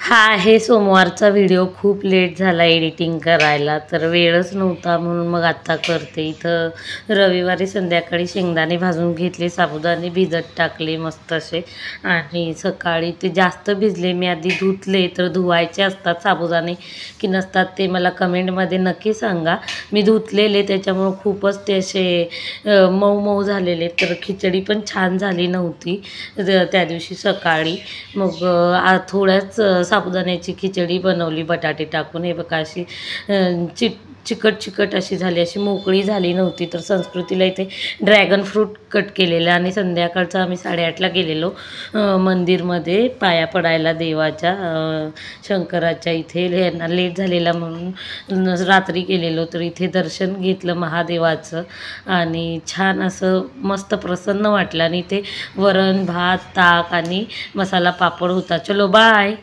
हा आहे सोमवारचा व्हिडिओ. खूप लेट झाला एडिटिंग करायला, तर वेळच नव्हता म्हणून मग आत्ता करते. इथं रविवारी संध्याकाळी शेंगदाणे भाजून घेतले, साबुदाणे भिजत टाकले मस्त असे, आणि सकाळी ते जास्त भिजले. मी आधी धुतले, तर धुवायचे असतात साबुदाणे की नसतात ते मला कमेंटमध्ये नक्की सांगा. मी धुतलेले त्याच्यामुळं खूपच ते असे मऊ मऊ झालेले, तर खिचडी पण छान झाली नव्हती त्या दिवशी सकाळी. मग थोड्याच साबुदाण्याची खिचडी बनवली बटाटे टाकून. हे बघा अशी चिकट अशी झाली, अशी मोकळी झाली नव्हती. तर संस्कृतीला इथे ड्रॅगन फ्रूट कट केलेलं, आणि संध्याकाळचं आम्ही 8:30ला गेलेलो मंदिरमध्ये पाया पडायला देवाच्या, शंकराच्या. इथे यांना लेट झालेला म्हणून रात्री गेलेलो, तर इथे दर्शन घेतलं महादेवाचं, आणि छान असं मस्त प्रसन्न वाटलं. आणि इथे वरण भात ताक आणि मसाला पापड होता. चलो बाय.